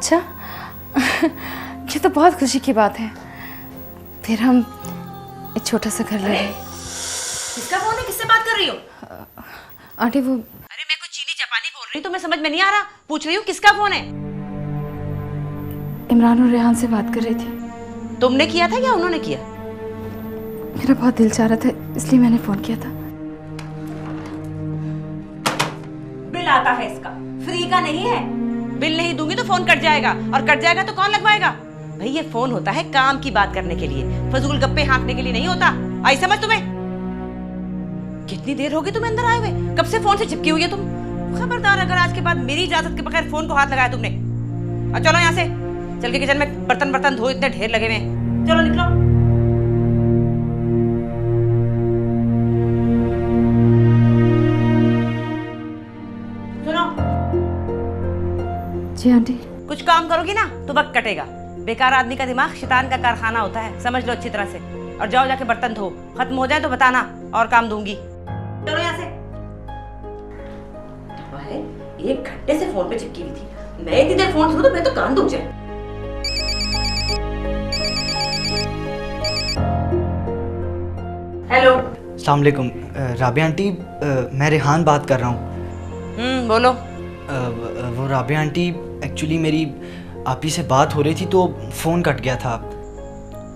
अच्छा ये तो बहुत खुशी की बात है। फिर हम एक छोटा सा घर ले लें। किसका फोन है? किससे बात कर रही हो? आंटी वो अरे मैं कुछ चीनी जापानी बोल रही हूँ, तुम्हें समझ में नहीं आ रहा? पूछ रही हूँ किसका फोन है? इमरान और रेहान से बात कर रही थी। तुमने किया था या उन्होंने किया? मेरा बहुत दिल चाह रहा था इसलिए मैंने फोन किया था। बिल आता है इसका, फ्री का नहीं है। बिल नहीं दूंगी तो फोन कट जाएगा, और कट जाएगा तो कौन लगवाएगा? भाई ये फोन होता है काम की बात करने के लिए, फजूल गप्पे हाँकने के लिए नहीं होता। आई समझ तुम्हें? कितनी देर होगी तुम्हें अंदर आए हुए? कब से फोन से चिपकी हुई है तुम? खबरदार अगर आज के बाद मेरी इजाजत के बगैर फोन को हाथ लगाया तुमने। और चलो यहाँ से, चल के किचन में बर्तन धो, इतने ढेर लगे हुए हैं। चलो निकलो। सुनो, जी आंटी। कुछ काम करोगी ना तो वक्त कटेगा। बेकार आदमी का दिमाग शैतान का कारखाना होता है, समझ लो अच्छी तरह से। और जाओ जाके बर्तन धो, खत्म हो जाए तो बताना और काम दूंगी। चलो यहाँ से। एक घंटे से फोन पे चिपकी हुई थी, मैं इतनी देर फोन सुनूं तो मैं तो कान दुख जाए। हेलो। अस्सलाम वालेकुम राबिया आंटी, मैं रेहान बात कर रहा हूँ। बोलो। वो राबिया आंटी एक्चुअली मेरी आपी से बात हो रही थी तो फ़ोन कट गया था।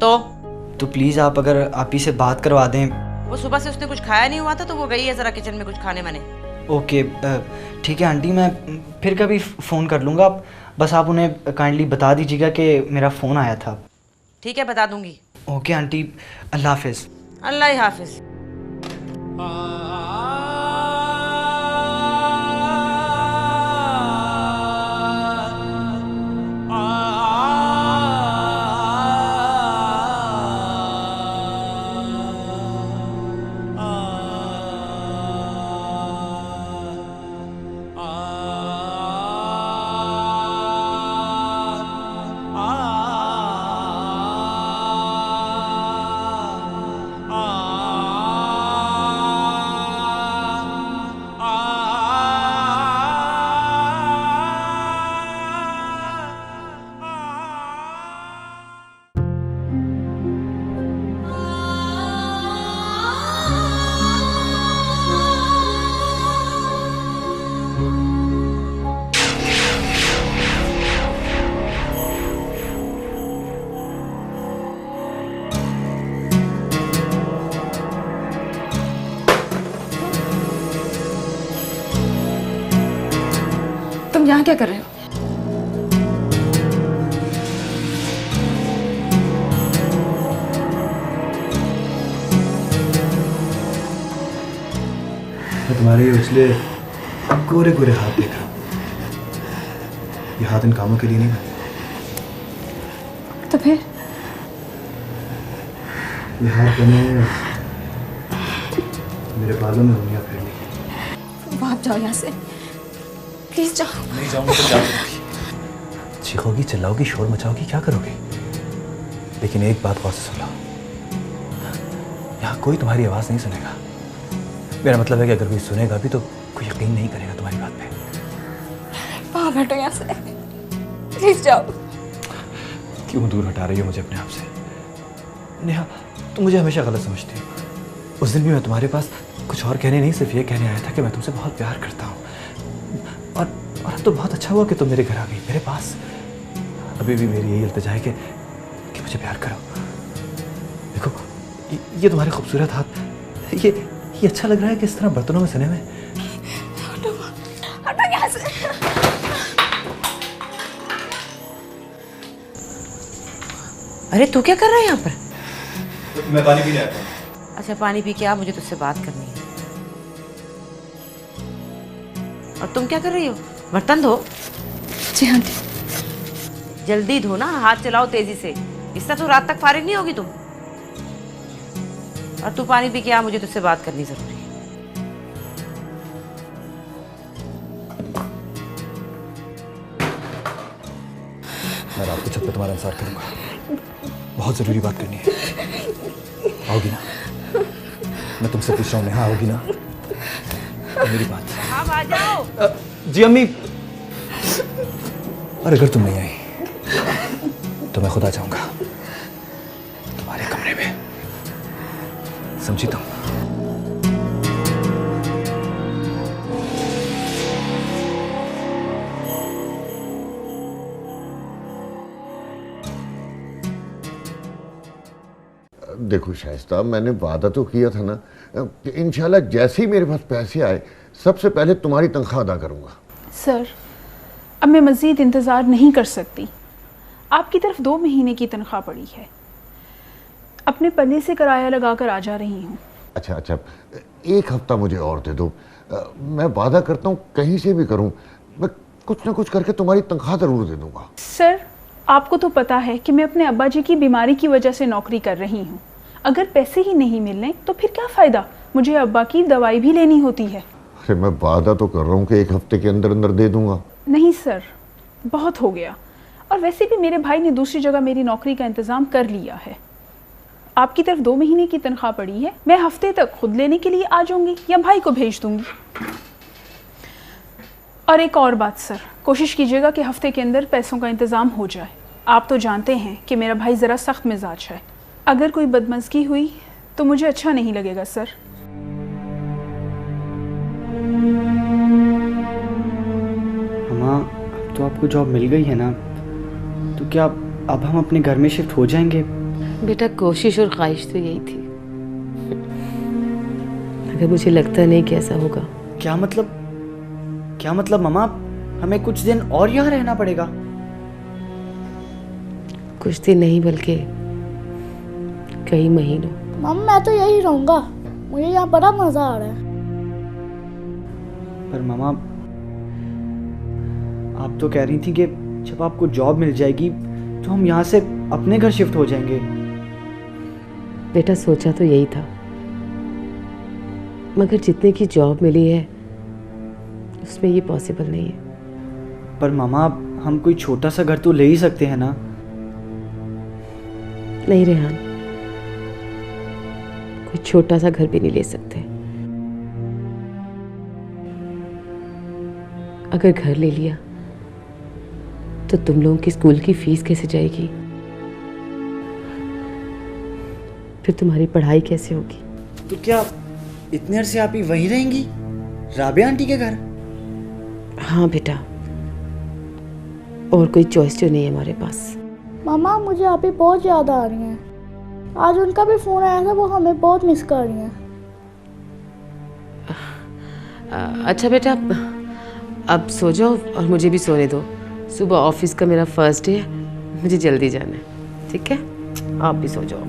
तो प्लीज़ आप अगर आपी से बात करवा दें। वो सुबह से उसने कुछ खाया नहीं हुआ था तो वो गई है ज़रा किचन में कुछ खाने माने। ओके ठीक है आंटी, मैं फिर कभी फ़ोन कर लूँगा। बस आप उन्हें काइंडली बता दीजिएगा कि मेरा फ़ोन आया था। ठीक है, बता दूंगी। ओके आंटी, अल्लाह हाफिज़। अल्लाह हाफिज़। तुम यहाँ क्या कर रहे हो? मैं तुम्हारे उछले गोरे गोरे हाथ देखा। ये हाथ इन कामों के लिए नहीं बने। तो फिर ये हाथ बने मेरे बालों में दुनिया फैली। वो आप जाओ यहाँ से, प्लीज जाओ। नहीं जाऊंगा तो क्या करोगी? चीखोगी, चिल्लाओगी, शोर मचाओगी, क्या करोगी? लेकिन एक बात गौर से सुन लो, यहाँ कोई तुम्हारी आवाज़ नहीं सुनेगा। मेरा मतलब है कि अगर कोई सुनेगा भी तो कोई यकीन नहीं करेगा तुम्हारी बात पे। वहाँ बैठो यहाँ से, प्लीज जाओ। क्यों दूर हटा रही हो मुझे अपने आप से? नेहा, तुम मुझे हमेशा गलत समझती हो। उस दिन भी मैं तुम्हारे पास कुछ और कहने नहीं, सिर्फ ये कहने आया था कि मैं तुमसे बहुत प्यार करता हूँ। और अब तो बहुत अच्छा हुआ कि तुम मेरे घर आ गई, मेरे पास। अभी भी मेरी यही इल्तिजा है कि मुझे प्यार करो। देखो ये तुम्हारे खूबसूरत हाथ, ये अच्छा लग रहा है कि इस तरह बर्तनों में सने हुए। हटो यहाँ से। अरे तू क्या कर रहा है यहाँ पर? मैं पानी पीने आया था। अच्छा पानी पी के आ, मुझे तुझसे बात करनी है। और तुम क्या कर रही हो? बर्तन धो। जी आंटी। जल्दी धो ना, हाथ चलाओ तेजी से, इससे तो रात तक फारिग नहीं होगी तुम। और तू पानी पी के आ, मुझे तुझसे बात करनी जरूरी है। मैं रात को छत पे तुम्हारा इंतजार करूंगा, बहुत जरूरी बात करनी है। आओगी ना? मैं तुमसे पूछ रहा हूँ, नेहा आओगी ना? मेरी बात। हाँ आ जाओ। जी अम्मी। और अगर तुम नहीं आई तो मैं खुद आ जाऊंगा तुम्हारे कमरे में, समझी तुम? देखो शाइस्ता, मैंने वादा तो किया था ना कि इंशाल्लाह जैसे ही मेरे पास पैसे आए सबसे पहले तुम्हारी तनख्वाह अदा करूंगा। सर, अब मैं मज़ीद इंतज़ार नहीं कर सकती। आपकी तरफ 2 महीने की तनख्वाह पड़ी है, अपने पल्ले से किराया लगा कर आ जा रही हूँ। अच्छा अच्छा, 1 हफ्ता मुझे और दे दो। मैं वादा करता हूँ कहीं से भी करूँ, मैं कुछ ना कुछ करके तुम्हारी तनख्वाह ज़रूर दे दूँगा। सर, आपको तो पता है कि मैं अपने अब्बा जी की बीमारी की वजह से नौकरी कर रही हूँ। अगर पैसे ही नहीं मिलने तो फिर क्या फ़ायदा, मुझे अब्बा की दवाई भी लेनी होती है। अरे मैं वादा तो कर रहा हूँ कि 1 हफ्ते के अंदर अंदर दे दूँगा। नहीं सर, बहुत हो गया। और वैसे भी मेरे भाई ने दूसरी जगह मेरी नौकरी का इंतज़ाम कर लिया है। आपकी तरफ 2 महीने की तनख्वाह पड़ी है, मैं हफ्ते तक खुद लेने के लिए आ जाऊंगी या भाई को भेज दूंगी। और एक और बात सर, कोशिश कीजिएगा कि हफ्ते के अंदर पैसों का इंतज़ाम हो जाए। आप तो जानते हैं कि मेरा भाई ज़रा सख्त मिजाज है, अगर कोई बदमज़गी हुई तो मुझे अच्छा नहीं लगेगा सर। मामा, अब तो आपको जॉब मिल गई है ना, तो क्या अब हम अपने घर में शिफ्ट हो जाएंगे? बेटा, कोशिश और ख्वाहिश तो यही थी, अगर मुझे लगता नहीं कि ऐसा होगा। क्या मतलब मामा, हमें कुछ दिन और यहाँ रहना पड़ेगा? कुछ दिन नहीं बल्कि कई महीनों। मम्मी मैं तो यही रहूंगा, मुझे यहाँ बड़ा मजा आ रहा है। पर मामा, आप तो कह रही थी कि जब आपको जॉब मिल जाएगी तो हम यहाँ से अपने घर शिफ्ट हो जाएंगे। बेटा, सोचा तो यही था, मगर जितने की जॉब मिली है उसमें ये पॉसिबल नहीं है। पर मामा, हम कोई छोटा सा घर तो ले ही सकते हैं ना? नहीं रेहान, कोई छोटा सा घर भी नहीं ले सकते। अगर घर ले लिया तो तुम लोगों की स्कूल की फीस कैसे जाएगी, फिर तुम्हारी पढ़ाई कैसे होगी? तो क्या इतने अरसे आप ही वहीं रहेंगी, राबिया आंटी के घर? हाँ बेटा, और कोई चॉइस तो नहीं है हमारे पास। मामा मुझे आप ही बहुत याद आ रही हैं। आज उनका भी फ़ोन आया था, वो हमें बहुत मिस कर रही हैं। अच्छा बेटा, अब सो जाओ और मुझे भी सोने दो। सुबह ऑफिस का मेरा फर्स्ट डे है, मुझे जल्दी जाना है। ठीक है, आप भी सो जाओ।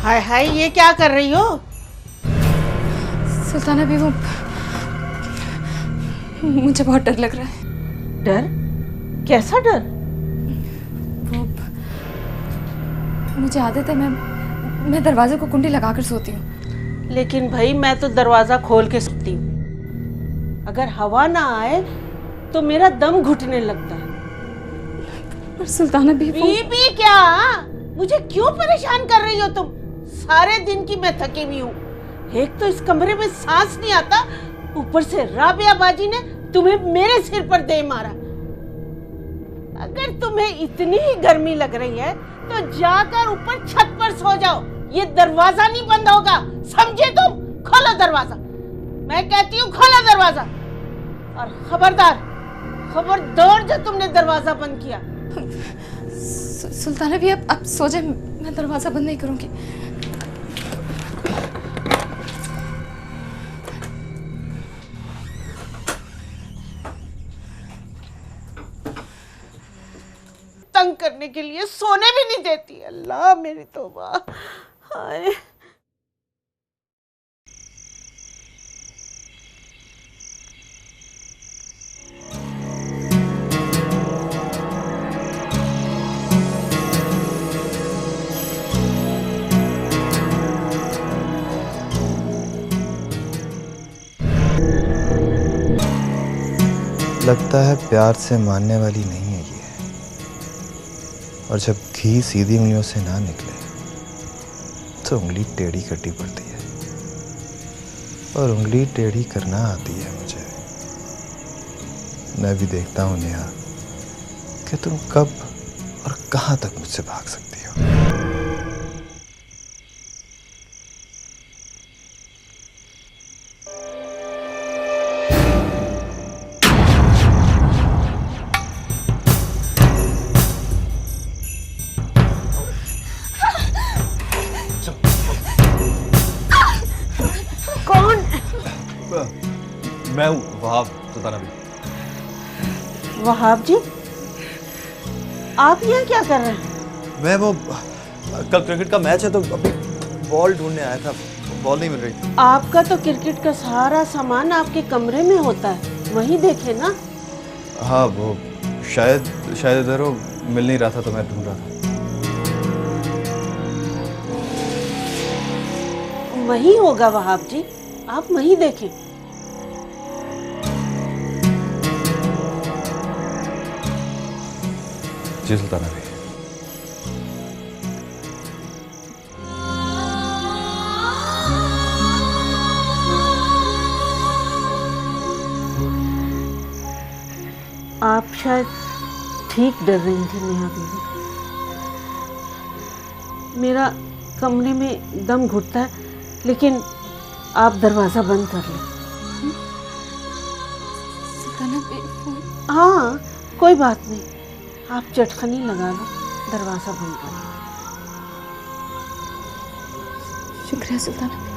हाय हाय, ये क्या कर रही हो? सुल्ताना भी, वो मुझे बहुत डर लग रहा है। डर? कैसा डर? वो मुझे आदत है, मैं दरवाजे को कुंडी लगाकर सोती हूँ। लेकिन भाई मैं तो दरवाजा खोल के सोती हूँ। अगर हवा ना आए तो मेरा दम घुटने लगता है। पर सुल्ताना भी, बीबी क्या? मुझे क्यों परेशान कर रही हो तुम? सारे दिन की मैं थकी हुई हूँ। एक तो इस कमरे में सांस नहीं आता, ऊपर से राबिया बाजी ने तुम्हें मेरे सिर पर दे मारा। अगर तुम्हें इतनी ही गर्मी लग रही है तो जाकर ऊपर छत पर सो जाओ। ये दरवाजा नहीं बंद होगा, समझे तुम? खोलो दरवाजा, मैं कहती हूँ खोलो दरवाजा। और खबरदार जो तुमने दरवाजा बंद किया। सुल्ताना भी, अब सो जाए, मैं दरवाजा बंद नहीं करूंगी। तंग करने के लिए सोने भी नहीं देती। अल्लाह मेरी तौबा। हाय लगता है प्यार से मानने वाली नहीं है ये। और जब घी सीधी उंगलियों से ना निकले तो उंगली टेढ़ी करनी पड़ती है, और उंगली टेढ़ी करना आती है मुझे। मैं भी देखता हूँ नेहा कि तुम कब और कहाँ तक मुझसे भाग सकती हो। कौन? मैं हूँ वहाब सुल्ताना भी। वहाब जी, आप यहाँ क्या कर रहे हैं? मैं वो कल क्रिकेट का मैच है तो अभी बॉल ढूंढने आया था, बॉल नहीं मिल रही थी। आपका तो क्रिकेट का सारा सामान आपके कमरे में होता है, वहीं देखे ना। हाँ वो शायद इधर हो, मिल नहीं रहा था तो मैं ढूंढ रहा था। वहीं होगा वहाब जी, आप वहीं देखें। जी सुल्ताना भी। आप शायद ठीक डर रही थी नेहा बीवी। मेरा कमरे में दम घुटता है, लेकिन आप दरवाज़ा बंद कर लें। सुल्ताना बे फोन। हाँ कोई बात नहीं, आप चटखनी लगा लो, दरवाज़ा बंद कर लो। शुक्रिया सुल्ताना बे।